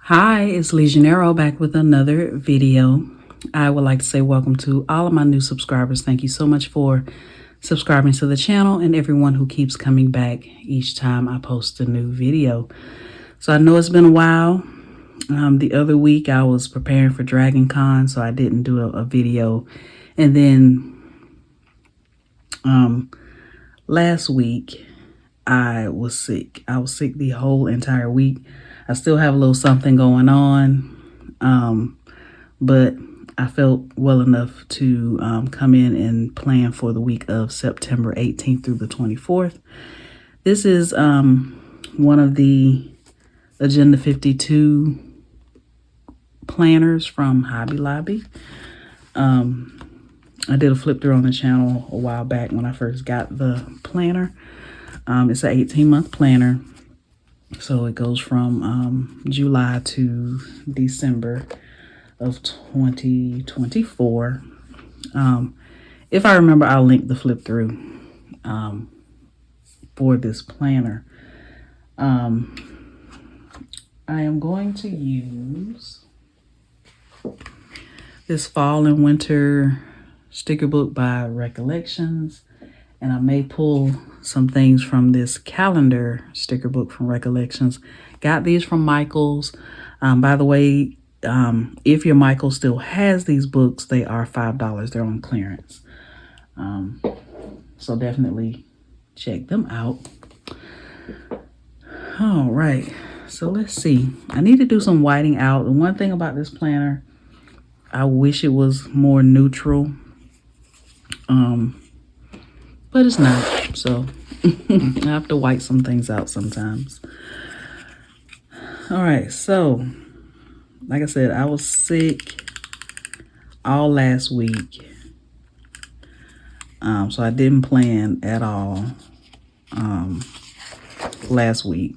Hi, it's LeJanaro back with another video. I would like to say welcome to all of my new subscribers. Thank you so much for subscribing to the channel and everyone who keeps coming back each time I post a new video. So I know it's been a while. The other week I was preparing for Dragon Con, so I didn't do a video. And then last week I was sick. I was sick the whole entire week. I still have a little something going on, but I felt well enough to come in and plan for the week of September 18th through the 24th. This is one of the Agenda 52 planners from Hobby Lobby. I did a flip through on the channel a while back when I first got the planner. It's an 18-month planner. So it goes from July to December of 2024. If I remember, I'll link the flip through for this planner. I am going to use this fall and winter sticker book by Recollections. And I may pull some things from this calendar sticker book from Recollections. Got these from Michael's. By the way, if your Michael still has these books, they are $5. They're on clearance. So definitely check them out. All right. So let's see. I need to do some whiting out. And one thing about this planner, I wish it was more neutral. But it's not, so I have to white some things out sometimes. All right, so like I said, I was sick all last week. So I didn't plan at all last week.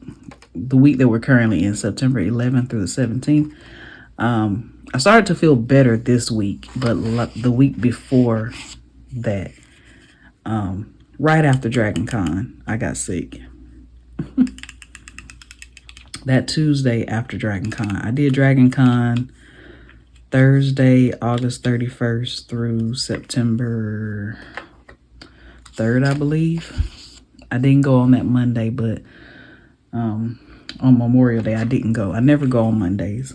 The week that we're currently in, September 11th through the 17th. I started to feel better this week, but the week before that, right after Dragon Con, I got sick. That Tuesday after Dragon Con. I did Dragon Con Thursday, August 31st through September 3rd, I believe. I didn't go on that Monday, but on Memorial Day, I didn't go. I never go on Mondays.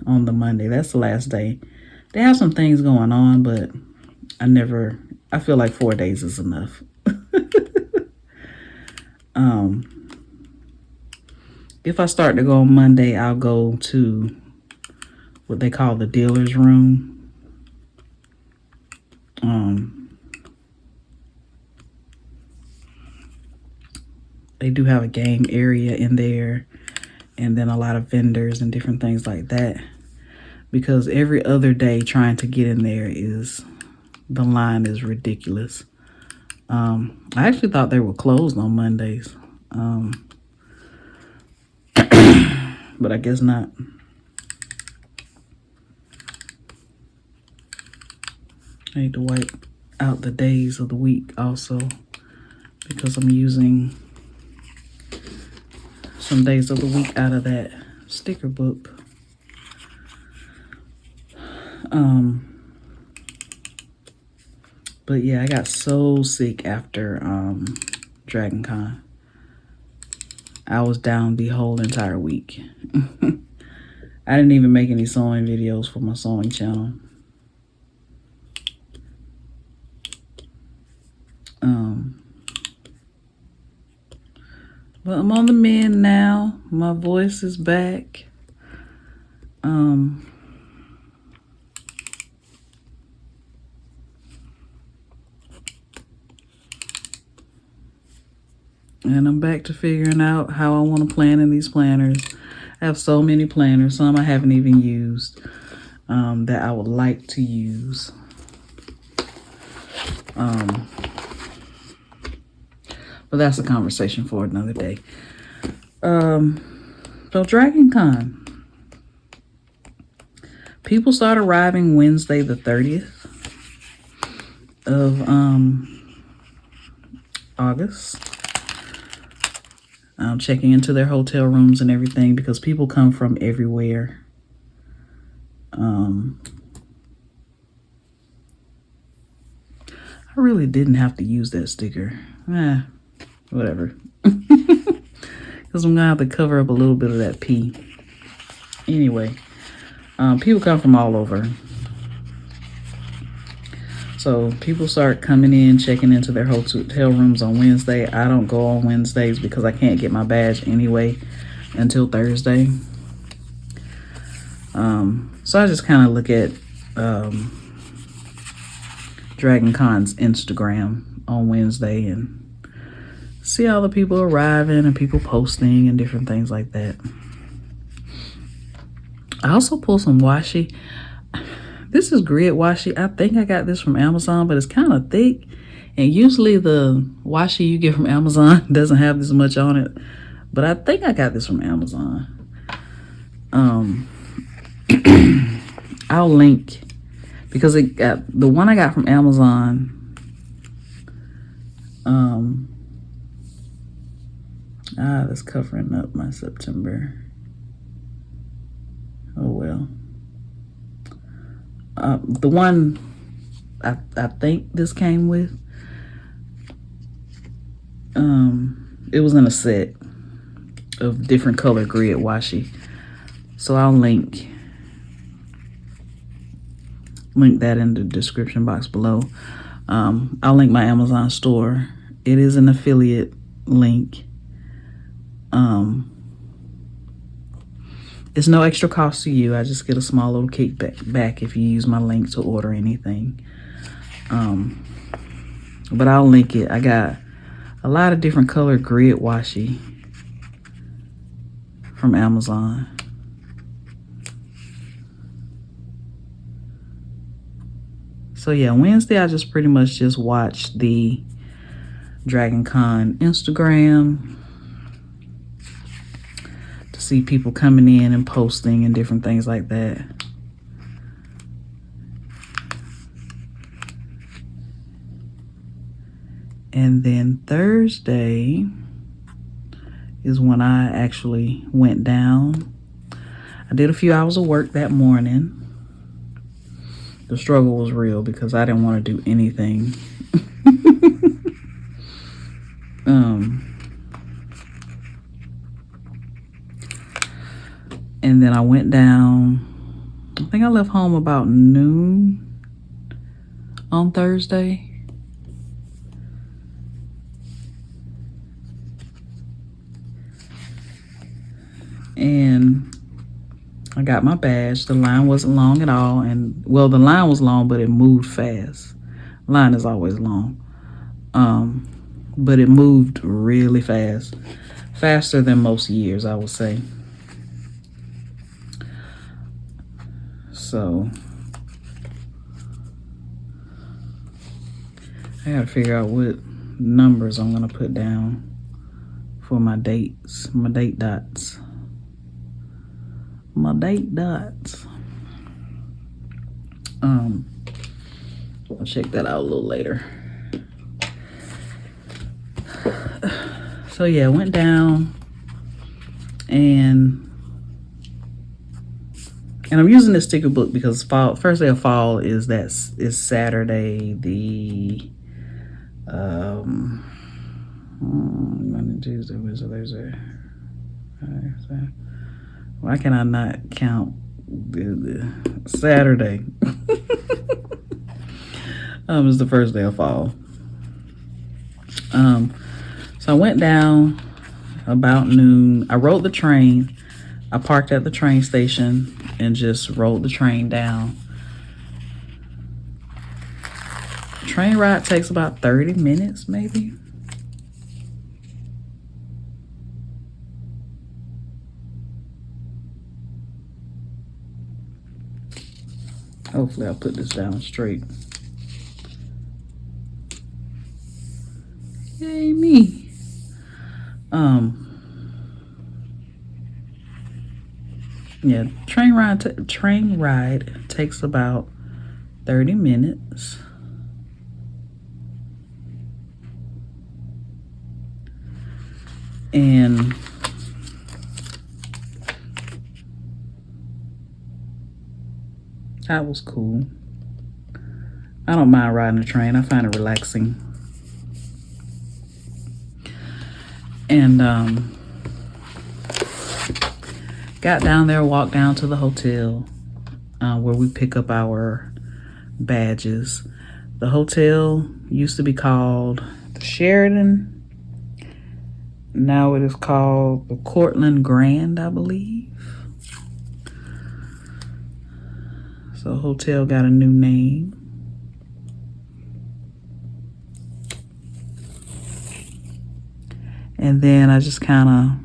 On the Monday, that's the last day. They have some things going on, but I feel like 4 days is enough. If I start to go on Monday, I'll go to what they call the dealer's room. They do have a game area in there, and then a lot of vendors and different things like that. Because every other day trying to get in there the line is ridiculous. I actually thought they were closed on Mondays. But I guess not. I need to wipe out the days of the week also, because I'm using some days of the week out of that sticker book. But yeah, I got so sick after Dragon Con. I was down the whole entire week. I didn't even make any sewing videos for my sewing channel. But I'm on the mend now. My voice is back. And I'm back to figuring out how I want to plan in these planners. I have so many planners, some I haven't even used, that I would like to use. But that's a conversation for another day. So Dragon Con. People start arriving Wednesday the 30th of August. checking into their hotel rooms and everything because people come from everywhere. I really didn't have to use that sticker. Whatever. Because I'm going to have to cover up a little bit of that P. Anyway, people come from all over. So people start coming in, checking into their hotel rooms on Wednesday. I don't go on Wednesdays because I can't get my badge anyway until Thursday. So I just kind of look at Dragon Con's Instagram on Wednesday and see all the people arriving and people posting and different things like that. I also pulled some washi. This is grid washi. I think I got this from Amazon, but it's kind of thick. And usually the washi you get from Amazon doesn't have this much on it. But I think I got this from Amazon. I'll link, because it got the one I got from Amazon. That's covering up my September. Oh well. The one I think this came with, it was in a set of different color grid washi. So I'll link that in the description box below. I'll link my Amazon store. It is an affiliate link. It's no extra cost to you. I just get a small little kickback back if you use my link to order anything. But I'll link it. I got a lot of different color grid washi from Amazon. So yeah, Wednesday I just pretty much just watched the Dragon Con Instagram to see people coming in and posting and different things like that. And then Thursday is when I actually went down. I did a few hours of work that morning. The struggle was real because I didn't want to do anything. And then I went down. I think I left home about noon on Thursday. And I got my badge. The line wasn't long at all. And well, the line was long, but it moved fast. Line is always long. But it moved really fast. Faster than most years, I would say. So I gotta figure out what numbers I'm gonna put down for my dates, my date dots. My date dots. I'll check that out a little later. So yeah, I went down and I'm using this sticker book because first day of fall is Saturday, the Monday, Tuesday, Wednesday, Thursday. Why can I not count the Saturday? It's the first day of fall. So I went down about noon. I rode the train. I parked at the train station and just rode the train down. Train ride takes about 30 minutes, maybe. Hopefully I'll put this down straight. Yay me. Yeah, train ride takes about 30 minutes. And that was cool. I don't mind riding the train. I find it relaxing. And got down there, walked down to the hotel where we pick up our badges. The hotel used to be called the Sheridan. Now it is called the Cortland Grand, I believe. So hotel got a new name. And then I just kind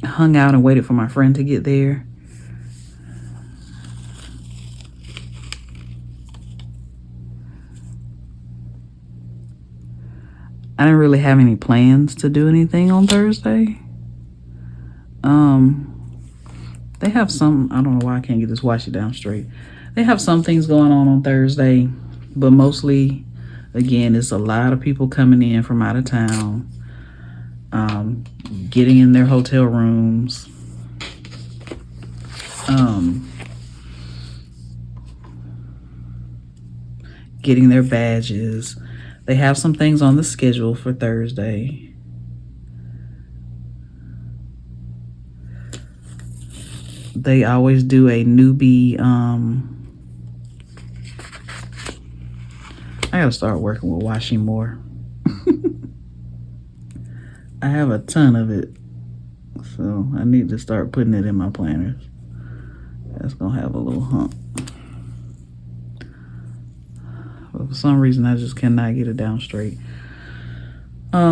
of hung out and waited for my friend to get there. I didn't really have any plans to do anything on Thursday. They have some, I don't know why I can't get this washi down straight. They have some things going on Thursday, but mostly, again, it's a lot of people coming in from out of town, getting in their hotel rooms, getting their badges. They have some things on the schedule for Thursday. They always do a newbie, I gotta start working with washing more. I have a ton of it, so I need to start putting it in my planners. That's gonna have a little hump. But for some reason, I just cannot get it down straight. They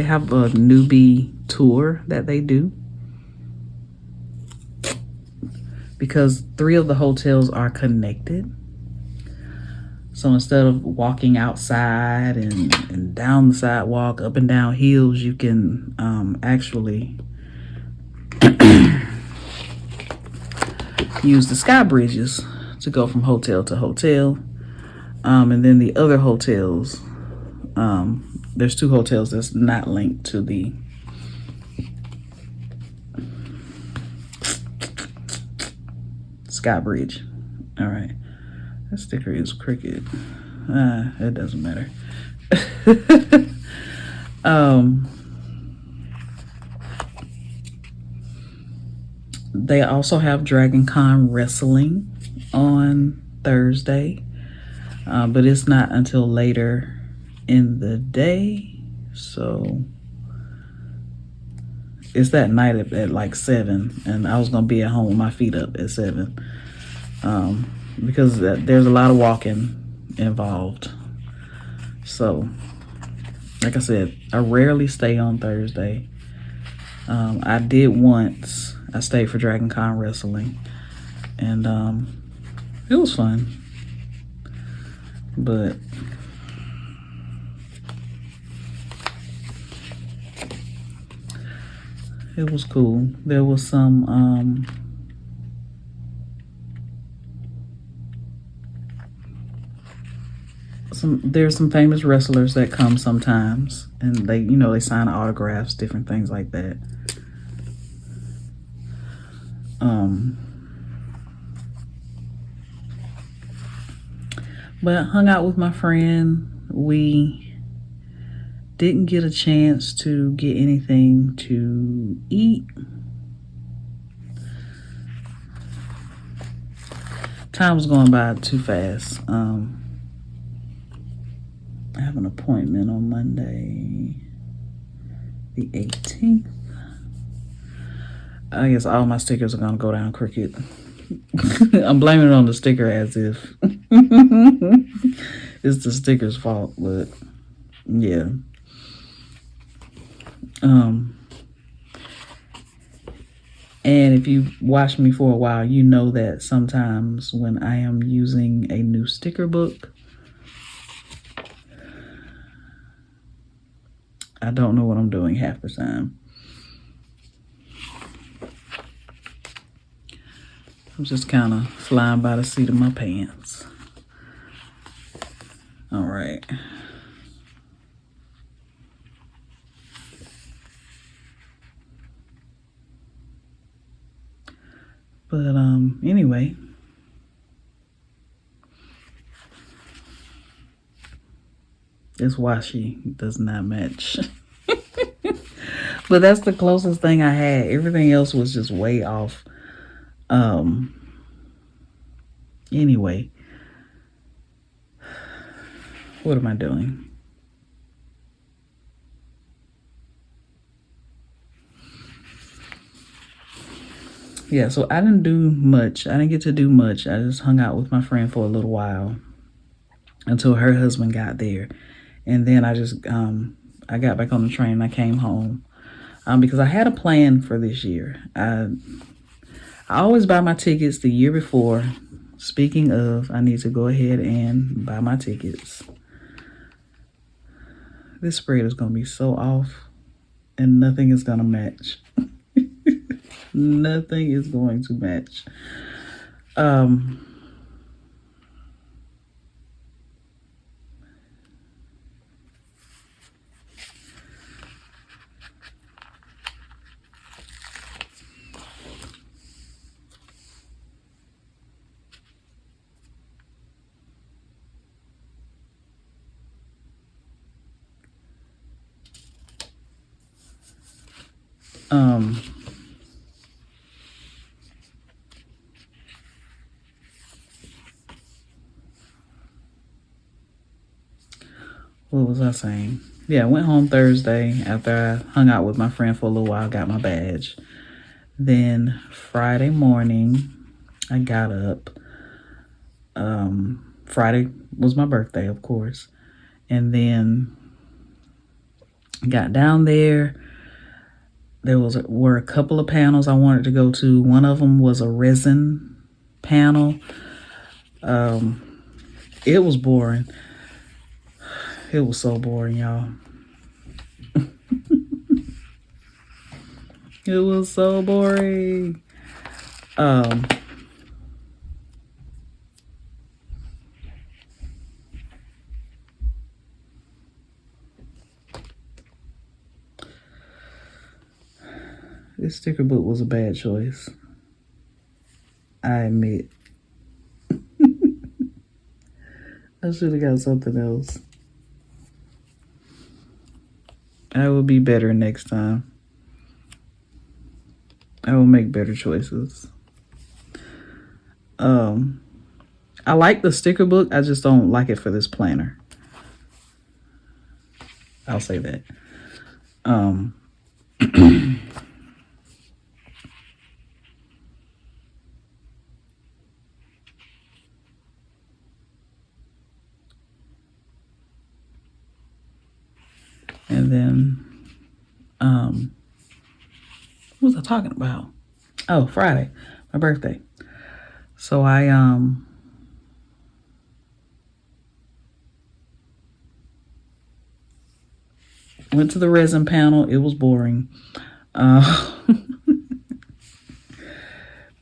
have a newbie tour that they do, because 3 of the hotels are connected. So instead of walking outside and down the sidewalk, up and down hills, you can actually use the sky bridges to go from hotel to hotel. And then the other hotels, there's 2 hotels that's not linked to the sky bridge. All right. That sticker is crooked. It doesn't matter. They also have Dragon Con wrestling on Thursday, but it's not until later in the day. So it's that night at like 7, and I was gonna be at home with my feet up at 7. Because there's a lot of walking involved. So, like I said, I rarely stay on Thursday. I did once. I stayed for Dragon Con wrestling, and it was fun. But it was cool. There was there's some famous wrestlers that come sometimes, and they sign autographs, different things like that. But I hung out with my friend. We didn't get a chance to get anything to eat. Time was going by too fast. I have an appointment on Monday, the 18th. I guess all my stickers are gonna go down crooked. I'm blaming it on the sticker as if it's the sticker's fault, but yeah. And if you watched me for a while, you know that sometimes when I am using a new sticker book, I don't know what I'm doing half the time. I'm just kind of flying by the seat of my pants. All right. But anyway. It's why she does not match. But that's the closest thing I had. Everything else was just way off. Anyway. What am I doing? Yeah, so I didn't do much. I didn't get to do much. I just hung out with my friend for a little while until her husband got there. And then I just, I got back on the train and I came home. Because I had a plan for this year. I always buy my tickets the year before. Speaking of, I need to go ahead and buy my tickets. This spread is going to be so off and nothing is going to match. Nothing is going to match. What was I saying? Yeah, I went home Thursday after I hung out with my friend for a little while, got my badge. Then Friday morning, I got up. Friday was my birthday, of course. And then got down there. There were a couple of panels I wanted to go to. One of them was a resin panel. It was boring. It was so boring, y'all. It was so boring. This sticker book was a bad choice. I admit. I should have got something else. I will be better next time. I will make better choices. I like the sticker book. I just don't like it for this planner. I'll say that. And then, what was I talking about? Oh, Friday, my birthday. So I, went to the resin panel. It was boring.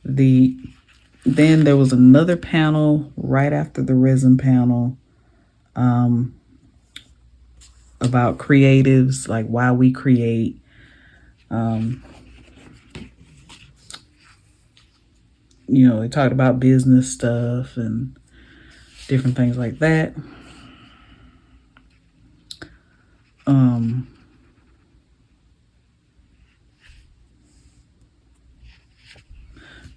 Then there was another panel right after the resin panel, about creatives, like why we create. They talked about business stuff and different things like that.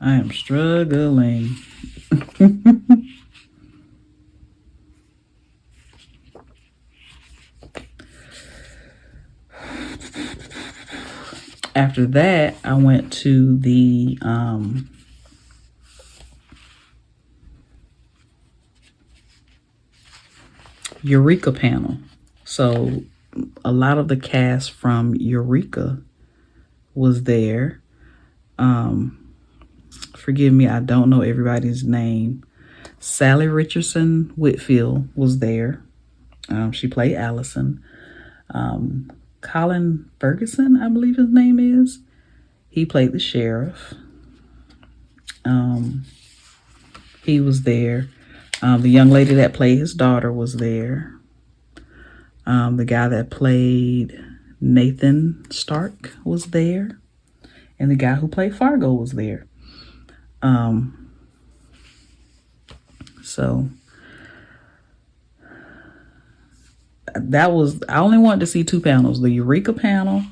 I am struggling. After that, I went to the Eureka panel. So a lot of the cast from Eureka was there. Forgive me, I don't know everybody's name. Sally Richardson Whitfield was there. She played Allison. Colin Ferguson, I believe his name is. He played the sheriff. He was there. The young lady that played his daughter was there. The guy that played Nathan Stark was there. And the guy who played Fargo was there. Um, so that was, I only wanted to see 2 panels, the Eureka panel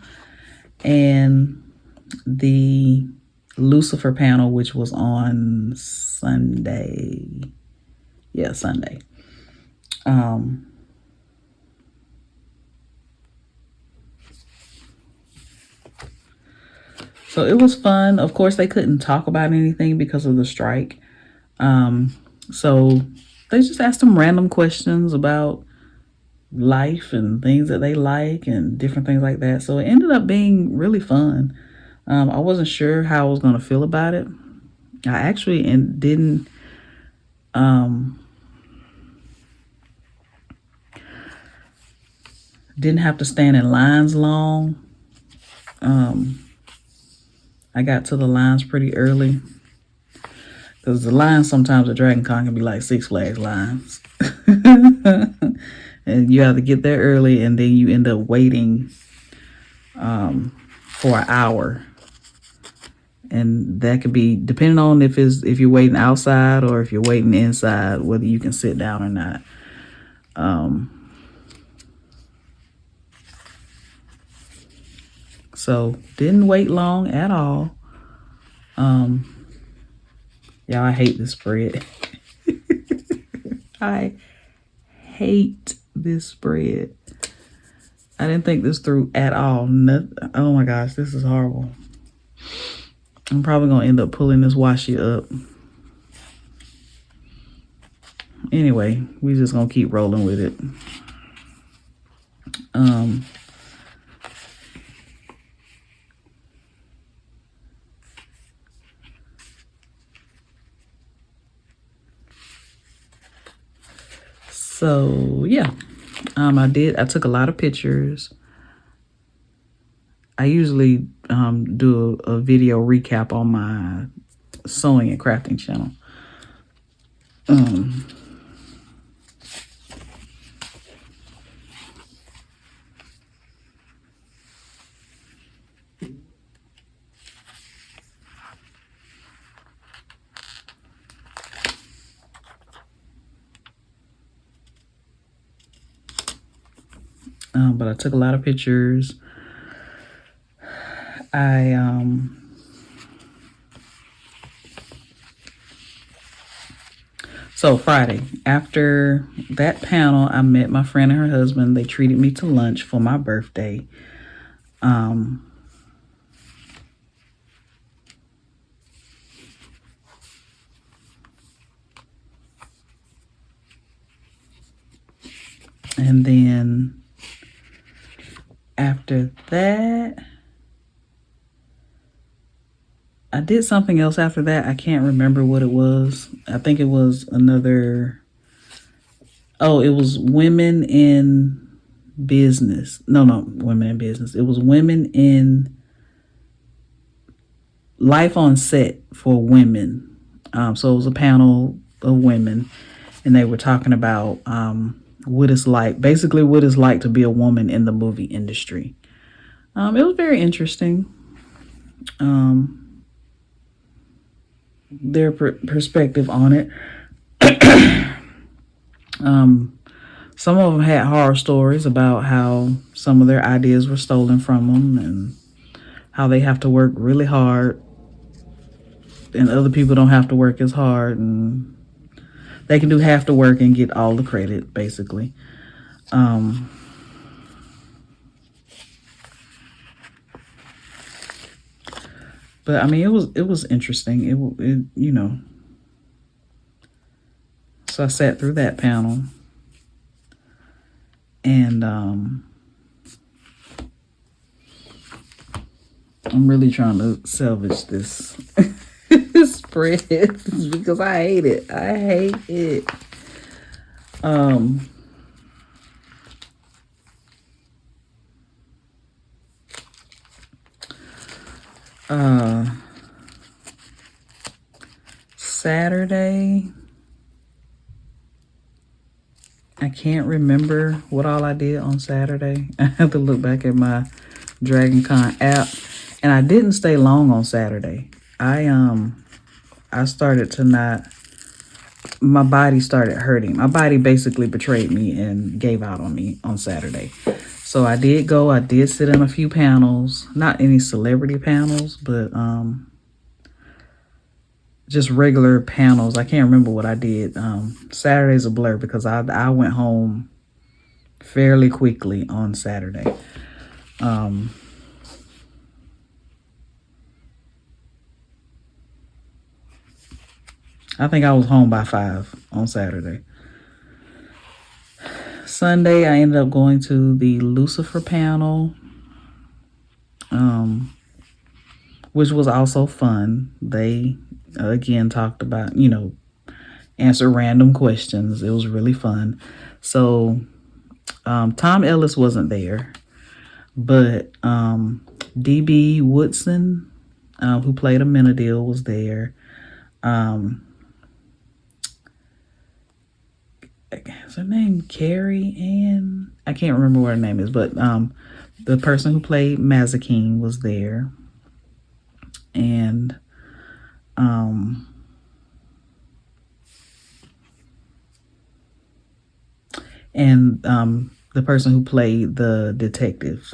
and the Lucifer panel, which was on Sunday. Yeah, Sunday. So it was fun. Of course, they couldn't talk about anything because of the strike. So they just asked them random questions about life and things that they like and different things like that. So it ended up being really fun. I wasn't sure how I was going to feel about it. I actually didn't have to stand in lines long. I got to the lines pretty early because the lines sometimes at Dragon Con can be like Six Flags lines. And you have to get there early, and then you end up waiting for an hour. And that could be depending on if you're waiting outside or if you're waiting inside, whether you can sit down or not. So didn't wait long at all. Y'all, I hate this spread. I hate this spread. I didn't think this through at all. Oh my gosh, this is horrible. I'm probably gonna end up pulling this washi up. Anyway, we just gonna keep rolling with it. So yeah, I took a lot of pictures. I usually do a video recap on my sewing and crafting channel. But I took a lot of pictures. So Friday, after that panel, I met my friend and her husband. They treated me to lunch for my birthday. And then after that, I did something else after that. I can't remember what it was. I think it was another. Oh, it was women in business. No, women in business. It was women in life on set for women. So it was a panel of women, and they were talking about what it's like, basically what it's like to be a woman in the movie industry. It was very interesting. Their perspective on it. Some of them had horror stories about how some of their ideas were stolen from them and how they have to work really hard and other people don't have to work as hard and they can do half the work and get all the credit, basically. But I mean, it was interesting. It you know. So I sat through that panel, and I'm really trying to salvage this spread because I hate it. I hate it. Saturday, I can't remember what all I did on Saturday. I have to look back at my Dragon Con app, and I didn't stay long on Saturday. I I started to not, my body started hurting. My body basically betrayed me and gave out on me on Saturday. So I did sit in a few panels, not any celebrity panels, but just regular panels. I can't remember what I did. Saturday's a blur because I went home fairly quickly on Saturday. I think I was home by 5 on Saturday. Sunday, I ended up going to the Lucifer panel, which was also fun. They, again, talked about, answer random questions. It was really fun. So, Tom Ellis wasn't there, but D.B. Woodson, who played Amenadiel, was there. Is her name Carrie Ann? I can't remember what her name is, but the person who played Mazikeen was there. And the person who played the detective,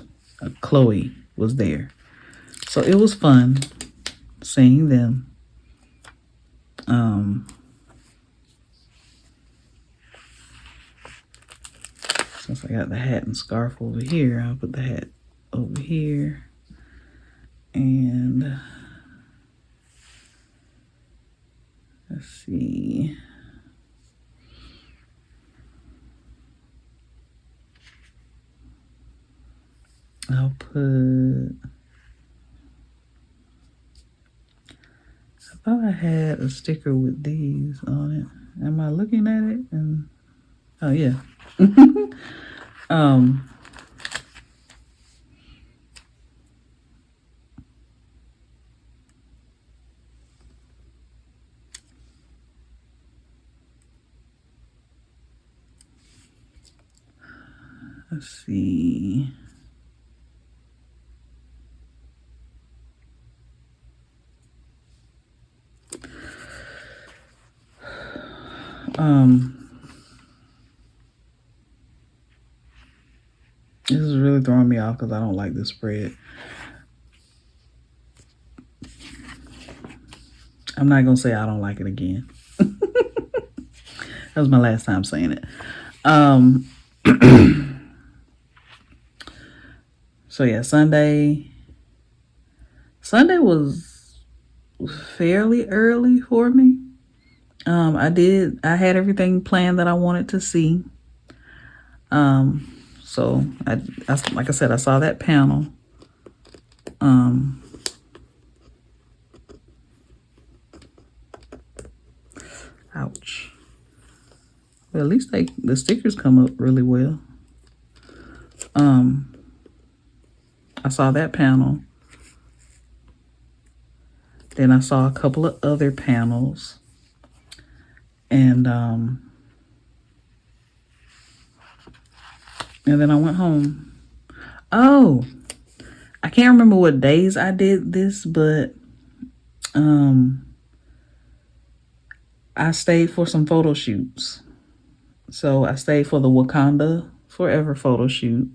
Chloe, was there. So it was fun seeing them. Since I got the hat and scarf over here, I'll put the hat over here. And let's see. I'll put, I thought I had a sticker with these on it. Am I looking at it? And oh yeah. Let's see. This is really throwing me off because I don't like this spread. I'm not gonna say I don't like it again. That was my last time saying it. So yeah, Sunday was fairly early for me. I had everything planned that I wanted to see. So I like I said, I saw that panel. Ouch. But at least the stickers come up really well. I saw that panel. Then I saw a couple of other panels. And then I went home. Oh, I can't remember what days I did this, but I stayed for some photo shoots. So I stayed for the Wakanda Forever photo shoot.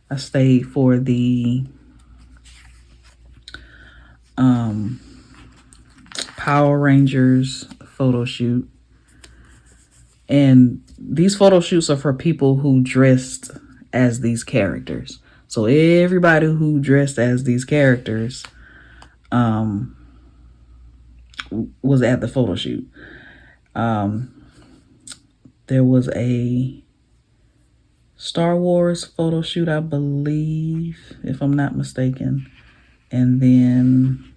I stayed for the Power Rangers photo shoot. And these photo shoots are for people who dressed as these characters. So everybody who dressed as these characters was at the photo shoot. There was a Star Wars photo shoot, I believe, if I'm not mistaken. And then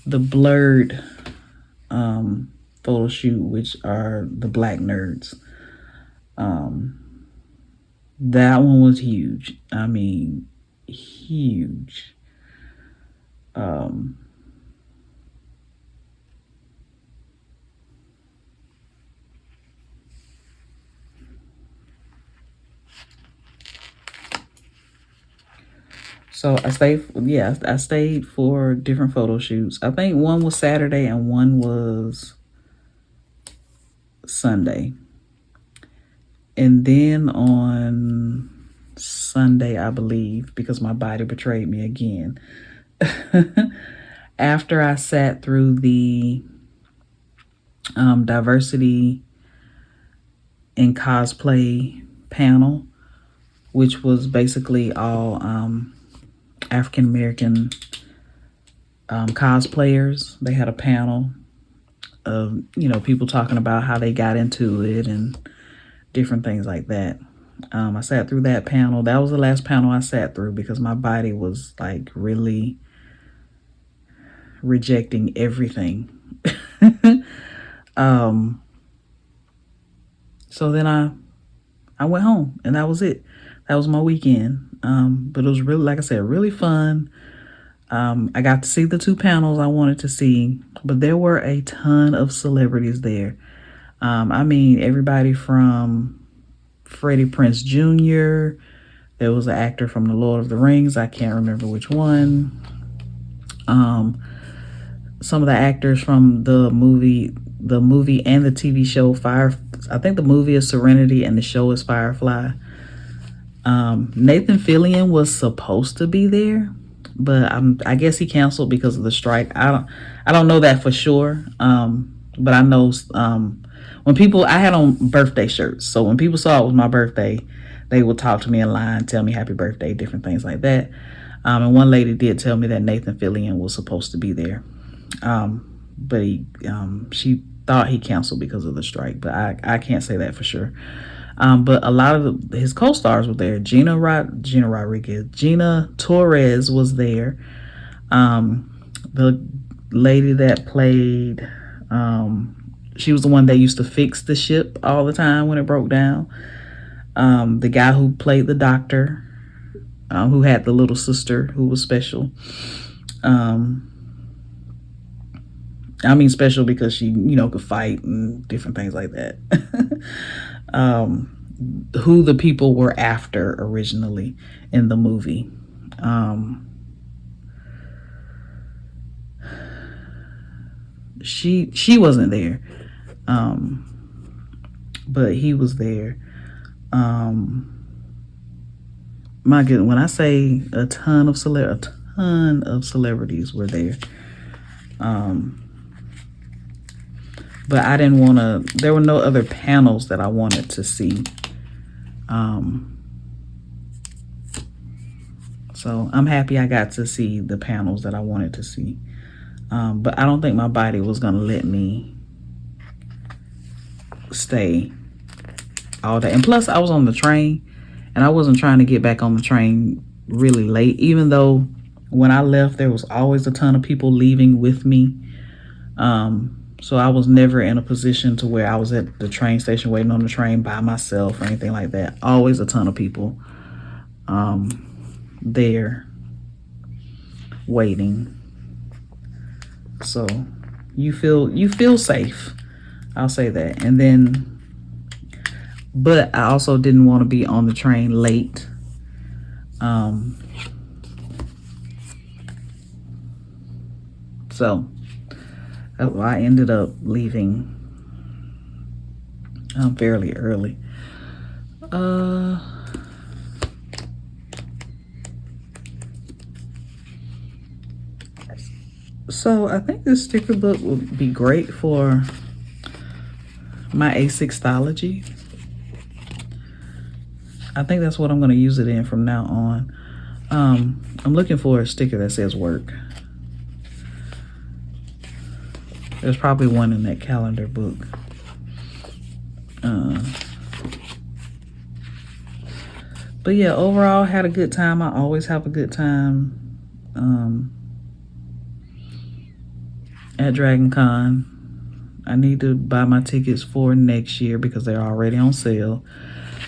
the Blurred photo shoot, which are the Black Nerds. That one was huge. I mean, huge. So I stayed for different photo shoots. I think one was Saturday and one was Sunday. And then on Sunday, I believe, because my body betrayed me again, after I sat through the diversity in cosplay panel, which was basically all African American cosplayers. They had a panel of, people talking about how they got into it and different things like that. I sat through that panel. That was the last panel I sat through because my body was like really rejecting everything. So then I went home and that was it. That was my weekend. But it was really, like I said, really fun. I got to see the 2 panels I wanted to see, but there were a ton of celebrities there. I mean, everybody from Freddie Prinze Jr. There was an actor from The Lord of the Rings. I can't remember which one. Some of the actors from the movie and the TV show Fire. I think the movie is Serenity and the show is Firefly. Nathan Fillion was supposed to be there, but I guess he canceled because of the strike. I don't know that for sure. But I know I had on birthday shirts, so when people saw it was my birthday, they would talk to me in line, tell me happy birthday, different things like that. And one lady did tell me that Nathan Fillion was supposed to be there, but she thought he canceled because of the strike, but I can't say that for sure. But a lot of his co-stars were there. Gina Torres was there. The lady that played, she was the one that used to fix the ship all the time when it broke down. The guy who played the doctor, who had the little sister who was special. I mean special because she, could fight and different things like that. Who the people were after originally in the movie. She wasn't there. But he was there. My goodness, when I say a ton of celebrities were there. But I didn't want to, there were no other panels that I wanted to see. So I'm happy I got to see the panels that I wanted to see. But I don't think my body was going to let me stay all day. And plus I was on the train and I wasn't trying to get back on the train really late, even though when I left, there was always a ton of people leaving with me. So I was never in a position to where I was at the train station waiting on the train by myself or anything like that. Always a ton of people there waiting. So you feel safe. I'll say that. And then, but I also didn't want to be on the train late. So I ended up leaving fairly early. So I think this sticker book would be great for my asextology. I think that's what I'm going to use it in from now on. I'm looking for a sticker that says work. There's probably one in that calendar book. But yeah, overall, had a good time. I always have a good time at Dragon Con. I need to buy my tickets for next year because they're already on sale.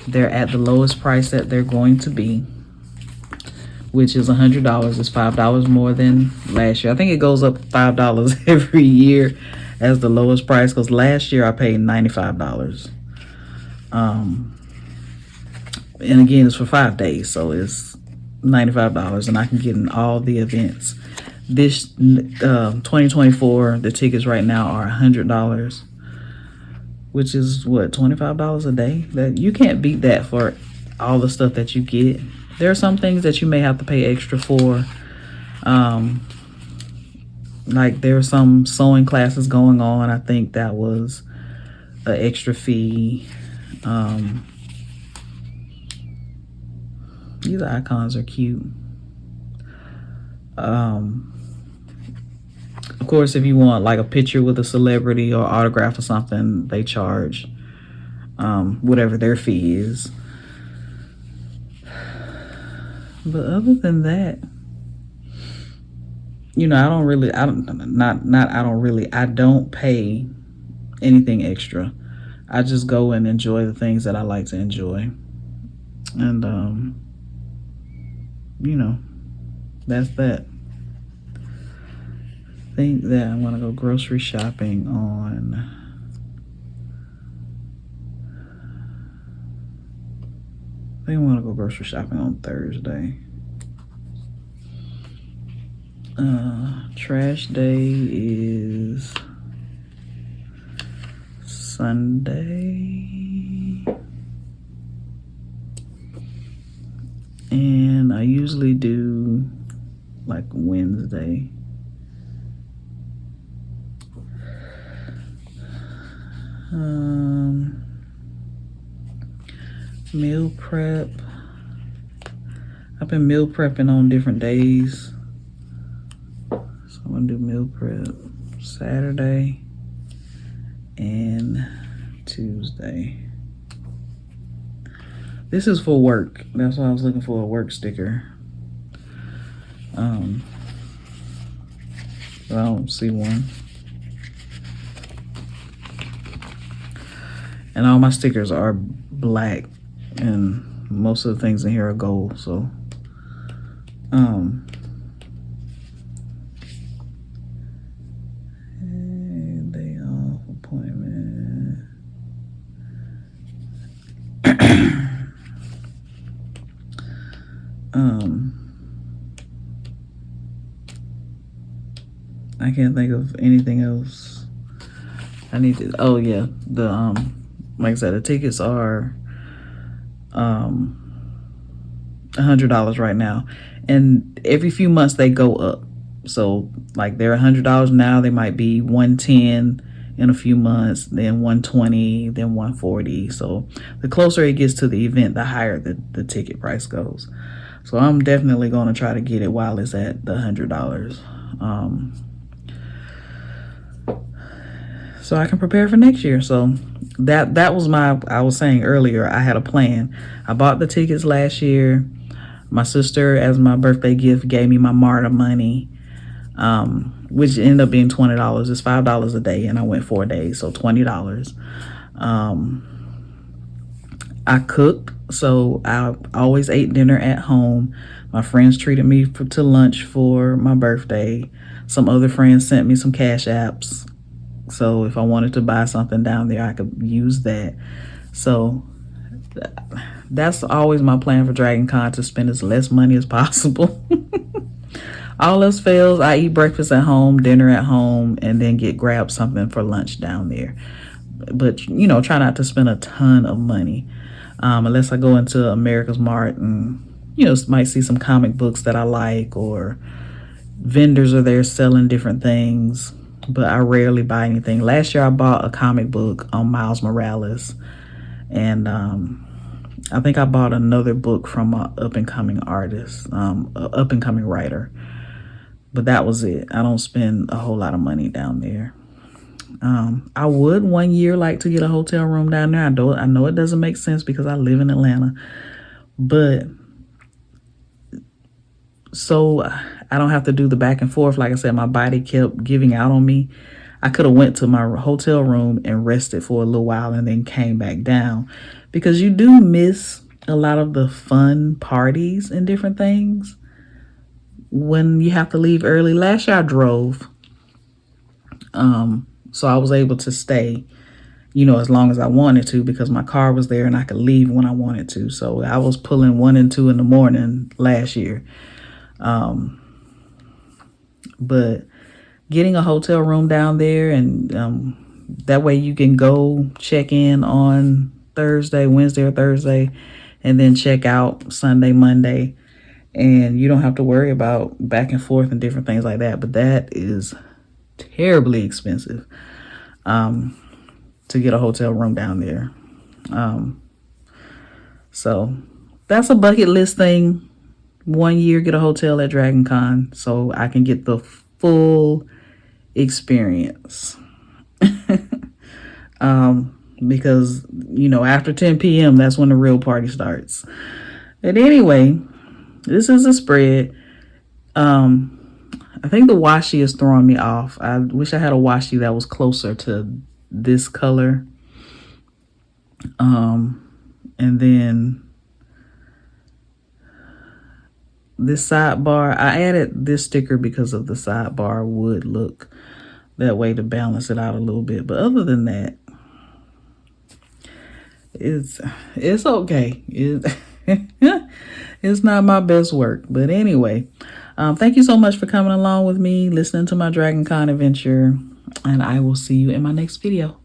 They're at the lowest price that they're going to be, which is $100. It's $5 more than last year. I think it goes up $5 every year as the lowest price, because last year I paid $95. And again, it's for 5 days, so it's $95, and I can get in all the events. This 2024, the tickets right now are $100, which is what, $25 a day. That you can't beat that for all the stuff that you get. There are some things that you may have to pay extra for. Like there are some sewing classes going on. I think that was an extra fee. These icons are cute. Of course, if you want like a picture with a celebrity or autograph or something, they charge whatever their fee is. But other than that, you know, I don't pay anything extra. I just go and enjoy the things that I like to enjoy. And you know, that's that. I think that I'm gonna go grocery shopping on Thursday. Trash day is Sunday. And I usually do like Wednesday. Meal prep. I've been meal prepping on different days. So I'm gonna do meal prep Saturday and Tuesday. This is for work. That's why I was looking for a work sticker. But I don't see one. And all my stickers are black, and most of the things in here are gold. So, day off appointment. I can't think of anything else. I need to. Oh yeah, the like I said, the tickets are $100 right now, and every few months they go up. So like they're $100 now, they might be $110 in a few months, then $120, then $140. So the closer it gets to the event, the higher the ticket price goes. So I'm definitely going to try to get it while it's at the $100. So I can prepare for next year. So that was I was saying earlier, I had a plan. I bought the tickets last year. My sister, as my birthday gift, gave me my MARTA money, which ended up being $20. It's $5 a day, and I went 4 days, so $20. I cooked, so I always ate dinner at home. My friends treated me to lunch for my birthday. Some other friends sent me some cash apps. So if I wanted to buy something down there, I could use that. So that's always my plan for Dragon Con, to spend as less money as possible. All else fails, I eat breakfast at home, dinner at home, and then grab something for lunch down there. But, you know, try not to spend a ton of money. Unless I go into America's Mart and, you know, might see some comic books that I like, or vendors are there selling different things. But I rarely buy anything. Last year I bought a comic book on Miles Morales, and I think I bought another book from an up-and-coming artist, up-and-coming writer. But that was it. I don't spend a whole lot of money down there. I would one year like to get a hotel room down there. I know it doesn't make sense because I live in Atlanta, but so I don't have to do the back and forth. Like I said, my body kept giving out on me. I could have went to my hotel room and rested for a little while and then came back down, because you do miss a lot of the fun parties and different things when you have to leave early. Last year I drove, so I was able to stay you know, as long as I wanted to, because my car was there and I could leave when I wanted to. So I was pulling 1 and 2 in the morning last year. But getting a hotel room down there, and that way you can go check in on Thursday, Wednesday or Thursday, and then check out Sunday, Monday. And you don't have to worry about back and forth and different things like that. But that is terribly expensive to get a hotel room down there. So that's a bucket list thing. 1 year, get a hotel at Dragon Con so I can get the full experience. Because, you know, after 10 p.m., that's when the real party starts. But anyway, this is a spread. I think the washi is throwing me off. I wish I had a washi that was closer to this color. And then this sidebar, I added this sticker because of the sidebar would look that way to balance it out a little bit. But other than that, it's okay. It's not my best work. But anyway, thank you so much for coming along with me, listening to my Dragon Con adventure. And I will see you in my next video.